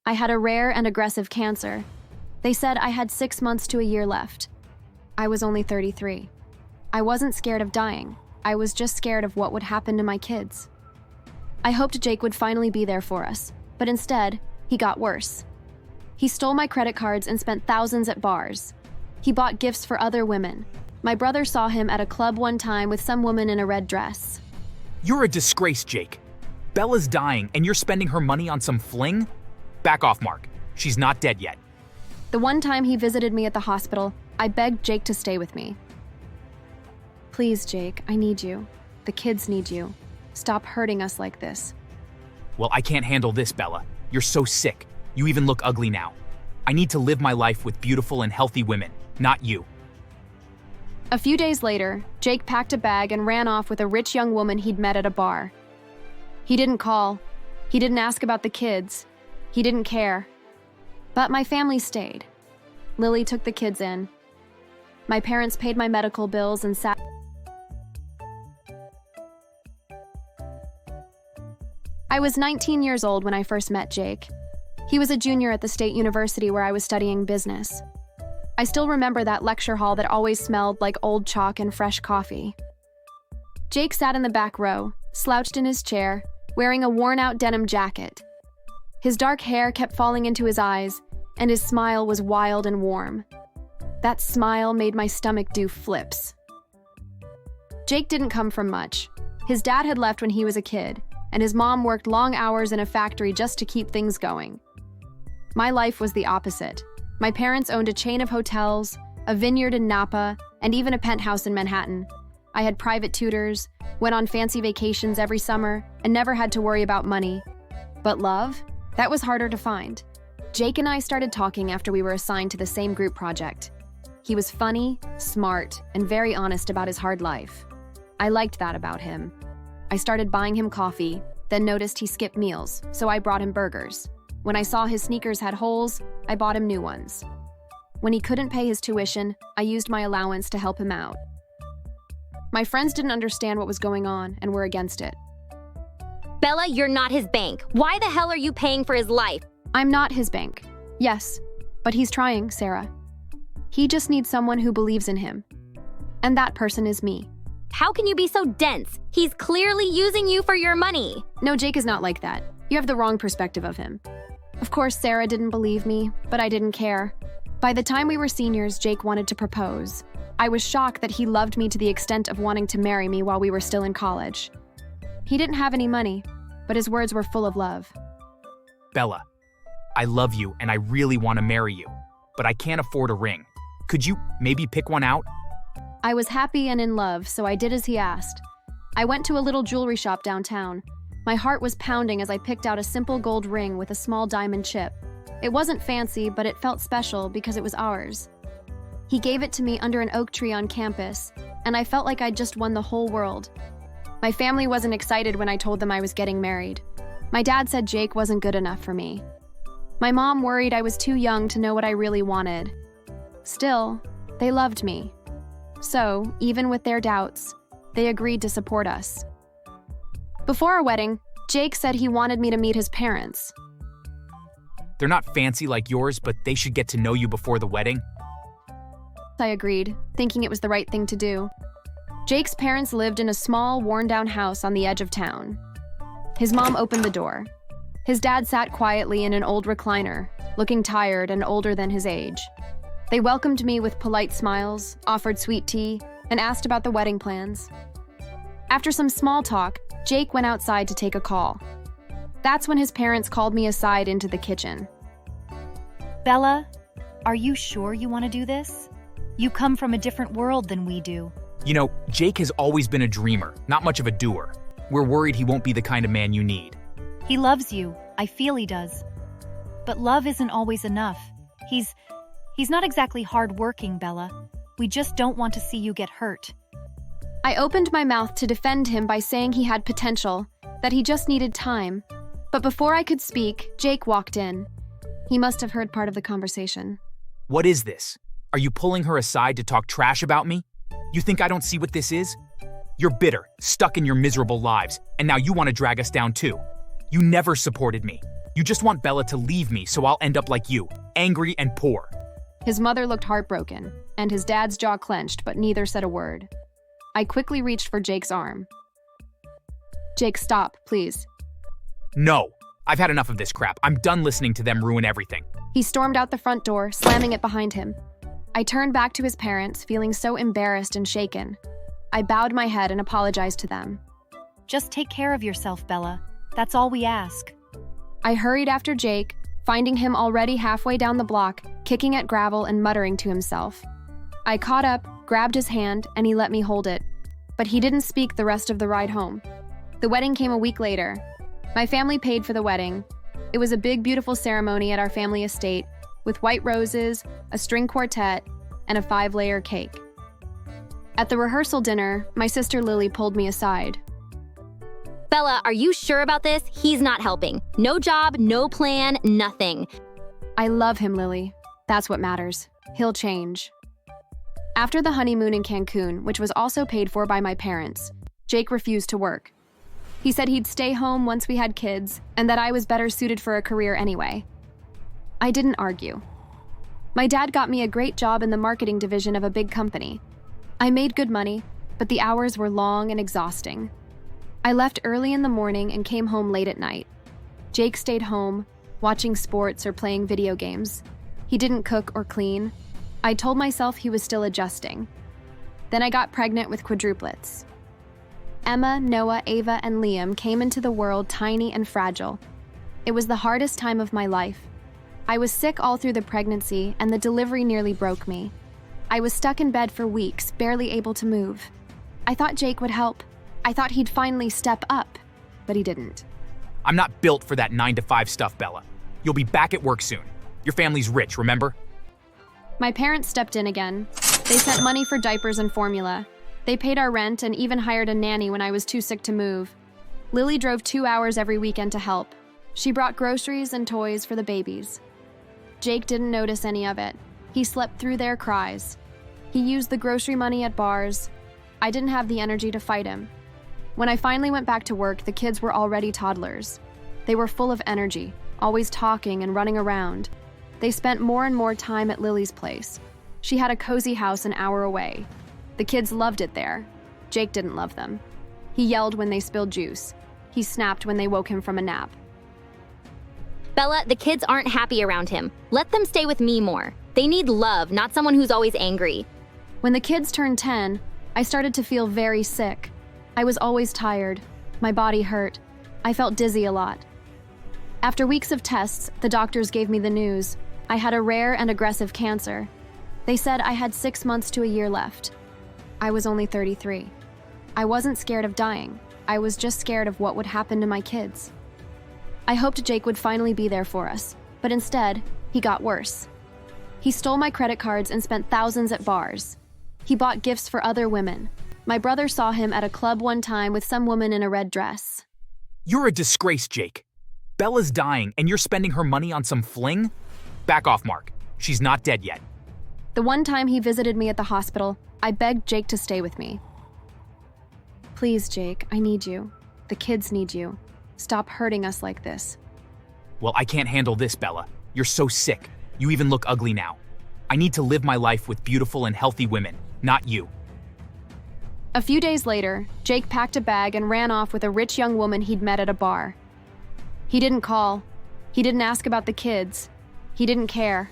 I had a rare and aggressive cancer. They said I had 6 months to a year left. I was only 33. I wasn't scared of dying. I was just scared of what would happen to my kids. I hoped Jake would finally be there for us, but instead, he got worse. He stole my credit cards and spent thousands at bars. He bought gifts for other women. My brother saw him at a club one time with some woman in a red dress. You're a disgrace, Jake. Bella's dying and you're spending her money on some fling? Back off, Mark. She's not dead yet. The one time he visited me at the hospital, I begged Jake to stay with me. Please, Jake, I need you. The kids need you. Stop hurting us like this. Well, I can't handle this, Bella. You're so sick. You even look ugly now. I need to live my life with beautiful and healthy women, not you. A few days later, Jake packed a bag and ran off with a rich young woman he'd met at a bar. He didn't call. He didn't ask about the kids. He didn't care. But my family stayed. Lily took the kids in. My parents paid my medical bills and sat. I was 19 years old when I first met Jake. He was a junior at the state university where I was studying business. I still remember that lecture hall that always smelled like old chalk and fresh coffee. Jake sat in the back row, slouched in his chair, wearing a worn-out denim jacket. His dark hair kept falling into his eyes, and his smile was wild and warm. That smile made my stomach do flips. Jake didn't come from much. His dad had left when he was a kid, and his mom worked long hours in a factory just to keep things going. My life was the opposite. My parents owned a chain of hotels, a vineyard in Napa, and even a penthouse in Manhattan. I had private tutors, went on fancy vacations every summer, and never had to worry about money. But love? That was harder to find. Jake and I started talking after we were assigned to the same group project. He was funny, smart, and very honest about his hard life. I liked that about him. I started buying him coffee, then noticed he skipped meals, so I brought him burgers. When I saw his sneakers had holes, I bought him new ones. When he couldn't pay his tuition, I used my allowance to help him out. My friends didn't understand what was going on and were against it. Bella, you're not his bank. Why the hell are you paying for his life? I'm not his bank. Yes, but he's trying, Sarah. He just needs someone who believes in him. And that person is me. How can you be so dense? He's clearly using you for your money. No, Jake is not like that. You have the wrong perspective of him. Of course, Sarah didn't believe me, but I didn't care. By the time we were seniors, Jake wanted to propose. I was shocked that he loved me to the extent of wanting to marry me while we were still in college. He didn't have any money, but his words were full of love. Bella, I love you and I really want to marry you, but I can't afford a ring. Could you maybe pick one out? I was happy and in love, so I did as he asked. I went to a little jewelry shop downtown. My heart was pounding as I picked out a simple gold ring with a small diamond chip. It wasn't fancy, but it felt special because it was ours. He gave it to me under an oak tree on campus, and I felt like I'd just won the whole world. My family wasn't excited when I told them I was getting married. My dad said Jake wasn't good enough for me. My mom worried I was too young to know what I really wanted. Still, they loved me. So, even with their doubts, they agreed to support us. Before our wedding, Jake said he wanted me to meet his parents. They're not fancy like yours, but they should get to know you before the wedding. I agreed, thinking it was the right thing to do. Jake's parents lived in a small, worn-down house on the edge of town. His mom opened the door. His dad sat quietly in an old recliner, looking tired and older than his age. They welcomed me with polite smiles, offered sweet tea, and asked about the wedding plans. After some small talk, Jake went outside to take a call. That's when his parents called me aside into the kitchen. Bella, are you sure you want to do this? You come from a different world than we do. You know, Jake has always been a dreamer, not much of a doer. We're worried he won't be the kind of man you need. He loves you. I feel he does. But love isn't always enough. He's not exactly hardworking, Bella. We just don't want to see you get hurt. I opened my mouth to defend him by saying he had potential, that he just needed time. But before I could speak, Jake walked in. He must have heard part of the conversation. What is this? Are you pulling her aside to talk trash about me? You think I don't see what this is? You're bitter, stuck in your miserable lives, and now you want to drag us down too. You never supported me. You just want Bella to leave me so I'll end up like you, angry and poor. His mother looked heartbroken, and his dad's jaw clenched, but neither said a word. I quickly reached for Jake's arm. Jake, stop, please. No, I've had enough of this crap. I'm done listening to them ruin everything. He stormed out the front door, slamming it behind him. I turned back to his parents, feeling so embarrassed and shaken. I bowed my head and apologized to them. Just take care of yourself, Bella. That's all we ask. I hurried after Jake, finding him already halfway down the block, kicking at gravel and muttering to himself. I caught up, grabbed his hand, and he let me hold it. But he didn't speak the rest of the ride home. The wedding came a week later. My family paid for the wedding. It was a big, beautiful ceremony at our family estate, with white roses, a string quartet, and a 5-layer cake. At the rehearsal dinner, my sister Lily pulled me aside. Bella, are you sure about this? He's not helping. No job, no plan, nothing. I love him, Lily. That's what matters. He'll change. After the honeymoon in Cancun, which was also paid for by my parents, Jake refused to work. He said he'd stay home once we had kids, and that I was better suited for a career anyway. I didn't argue. My dad got me a great job in the marketing division of a big company. I made good money, but the hours were long and exhausting. I left early in the morning and came home late at night. Jake stayed home, watching sports or playing video games. He didn't cook or clean. I told myself he was still adjusting. Then I got pregnant with quadruplets. Emma, Noah, Ava, and Liam came into the world tiny and fragile. It was the hardest time of my life. I was sick all through the pregnancy, and the delivery nearly broke me. I was stuck in bed for weeks, barely able to move. I thought Jake would help. I thought he'd finally step up, but he didn't. I'm not built for that 9-to-5 stuff, Bella. You'll be back at work soon. Your family's rich, remember? My parents stepped in again. They sent money for diapers and formula. They paid our rent and even hired a nanny when I was too sick to move. Lily drove 2 hours every weekend to help. She brought groceries and toys for the babies. Jake didn't notice any of it. He slept through their cries. He used the grocery money at bars. I didn't have the energy to fight him. When I finally went back to work, the kids were already toddlers. They were full of energy, always talking and running around. They spent more and more time at Lily's place. She had a cozy house an hour away. The kids loved it there. Jake didn't love them. He yelled when they spilled juice. He snapped when they woke him from a nap. Bella, the kids aren't happy around him. Let them stay with me more. They need love, not someone who's always angry. When the kids turned 10, I started to feel very sick. I was always tired. My body hurt. I felt dizzy a lot. After weeks of tests, the doctors gave me the news. I had a rare and aggressive cancer. They said I had 6 months to a year left. I was only 33. I wasn't scared of dying. I was just scared of what would happen to my kids. I hoped Jake would finally be there for us, but instead, he got worse. He stole my credit cards and spent thousands at bars. He bought gifts for other women. My brother saw him at a club one time with some woman in a red dress. You're a disgrace, Jake. Bella's dying and you're spending her money on some fling? Back off, Mark. She's not dead yet. The one time he visited me at the hospital, I begged Jake to stay with me. Please, Jake, I need you. The kids need you. Stop hurting us like this. Well, I can't handle this, Bella. You're so sick. You even look ugly now. I need to live my life with beautiful and healthy women, not you. A few days later, Jake packed a bag and ran off with a rich young woman he'd met at a bar. He didn't call. He didn't ask about the kids. He didn't care.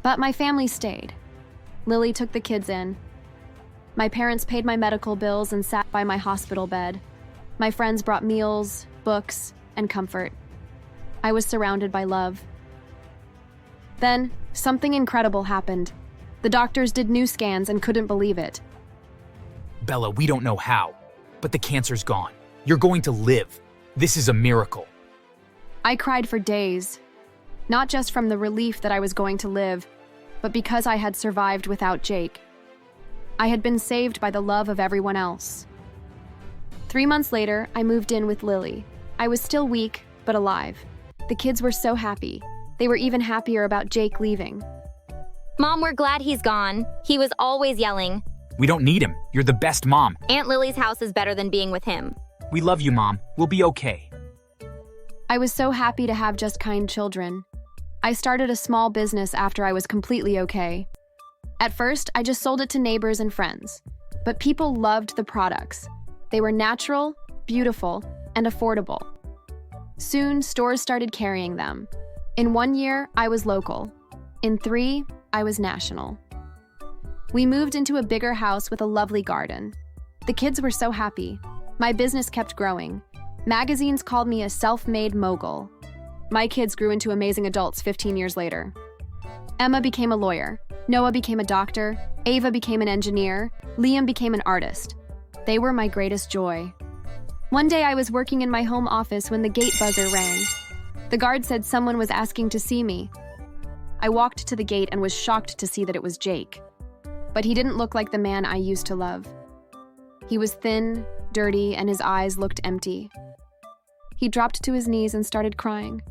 But my family stayed. Lily took the kids in. My parents paid my medical bills and sat by my hospital bed. My friends brought meals, books, and comfort. I was surrounded by love. Then, something incredible happened. The doctors did new scans and couldn't believe it. Bella, we don't know how, but the cancer's gone. You're going to live. This is a miracle. I cried for days, not just from the relief that I was going to live, but because I had survived without Jake. I had been saved by the love of everyone else. 3 months later, I moved in with Lily. I was still weak, but alive. The kids were so happy. They were even happier about Jake leaving. Mom, we're glad he's gone. He was always yelling. We don't need him. You're the best mom. Aunt Lily's house is better than being with him. We love you, Mom. We'll be okay. I was so happy to have just kind children. I started a small business after I was completely okay. At first, I just sold it to neighbors and friends. But people loved the products. They were natural, beautiful, and affordable. Soon, stores started carrying them. In 1 year, I was local. In 3, I was national. We moved into a bigger house with a lovely garden. The kids were so happy. My business kept growing. Magazines called me a self-made mogul. My kids grew into amazing adults 15 years later. Emma became a lawyer. Noah became a doctor. Ava became an engineer. Liam became an artist. They were my greatest joy. One day I was working in my home office when the gate buzzer rang. The guard said someone was asking to see me. I walked to the gate and was shocked to see that it was Jake. But he didn't look like the man I used to love. He was thin, dirty, and his eyes looked empty. He dropped to his knees and started crying.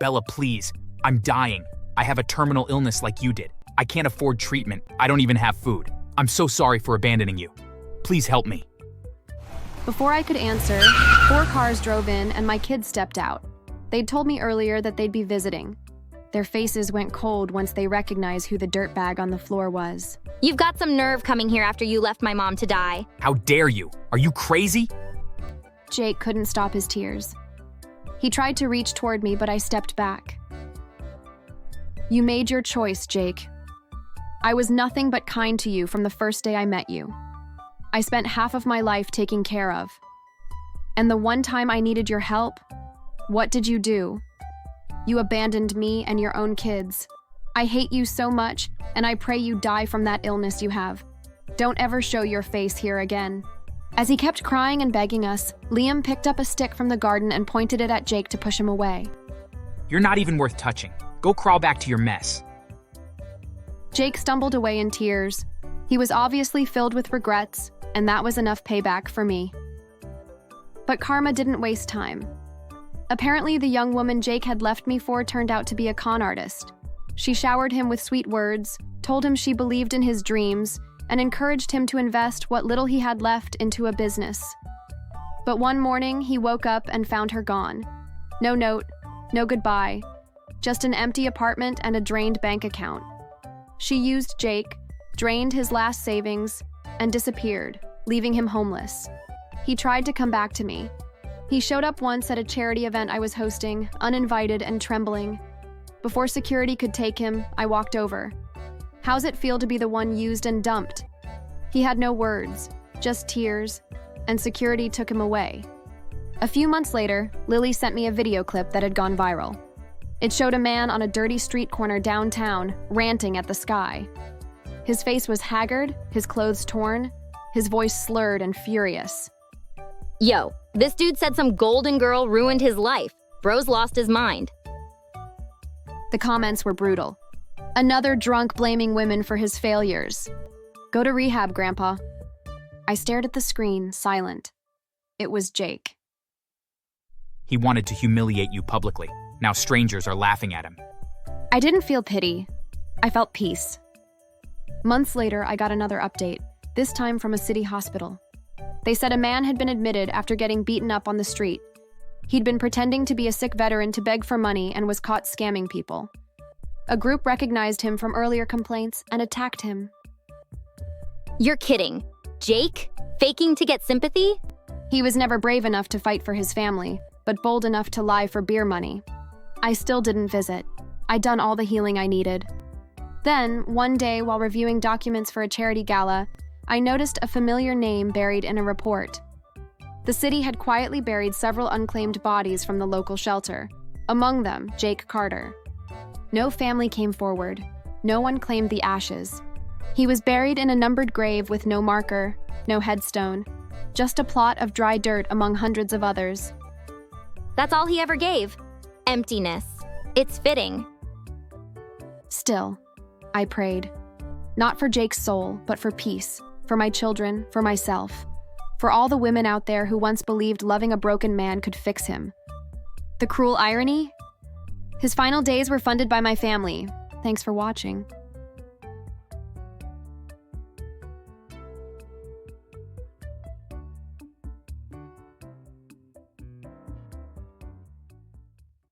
Bella, please. I'm dying. I have a terminal illness like you did. I can't afford treatment. I don't even have food. I'm so sorry for abandoning you. Please help me. Before I could answer, 4 cars drove in and my kids stepped out. They'd told me earlier that they'd be visiting. Their faces went cold once they recognized who the dirtbag on the floor was. You've got some nerve coming here after you left my mom to die. How dare you? Are you crazy? Jake couldn't stop his tears. He tried to reach toward me, but I stepped back. You made your choice, Jake. I was nothing but kind to you from the first day I met you. I spent half of my life taking care of. And the one time I needed your help, what did you do? You abandoned me and your own kids. I hate you so much, and I pray you die from that illness you have. Don't ever show your face here again. As he kept crying and begging us, Liam picked up a stick from the garden and pointed it at Jake to push him away. You're not even worth touching. Go crawl back to your mess. Jake stumbled away in tears. He was obviously filled with regrets, and that was enough payback for me. But karma didn't waste time. Apparently, the young woman Jake had left me for turned out to be a con artist. She showered him with sweet words, told him she believed in his dreams, and encouraged him to invest what little he had left into a business. But one morning, he woke up and found her gone. No note, no goodbye, just an empty apartment and a drained bank account. She used Jake, drained his last savings, and disappeared, leaving him homeless. He tried to come back to me. He showed up once at a charity event I was hosting, uninvited and trembling. Before security could take him, I walked over. How's it feel to be the one used and dumped? He had no words, just tears, and security took him away. A few months later, Lily sent me a video clip that had gone viral. It showed a man on a dirty street corner downtown, ranting at the sky. His face was haggard, his clothes torn, his voice slurred and furious. Yo, this dude said some golden girl ruined his life. Bro's lost his mind. The comments were brutal. Another drunk blaming women for his failures. Go to rehab, Grandpa. I stared at the screen, silent. It was Jake. He wanted to humiliate you publicly. Now strangers are laughing at him. I didn't feel pity. I felt peace. Months later, I got another update, this time from a city hospital. They said a man had been admitted after getting beaten up on the street. He'd been pretending to be a sick veteran to beg for money and was caught scamming people. A group recognized him from earlier complaints and attacked him. You're kidding. Jake? Faking to get sympathy? He was never brave enough to fight for his family, but bold enough to lie for beer money. I still didn't visit. I'd done all the healing I needed. Then, one day while reviewing documents for a charity gala, I noticed a familiar name buried in a report. The city had quietly buried several unclaimed bodies from the local shelter, among them Jake Carter. No family came forward. No one claimed the ashes. He was buried in a numbered grave with no marker, no headstone, just a plot of dry dirt among hundreds of others. That's all he ever gave. Emptiness. It's fitting. Still, I prayed. Not for Jake's soul, but for peace, for my children, for myself, for all the women out there who once believed loving a broken man could fix him. The cruel irony? His final days were funded by my family. Thanks for watching.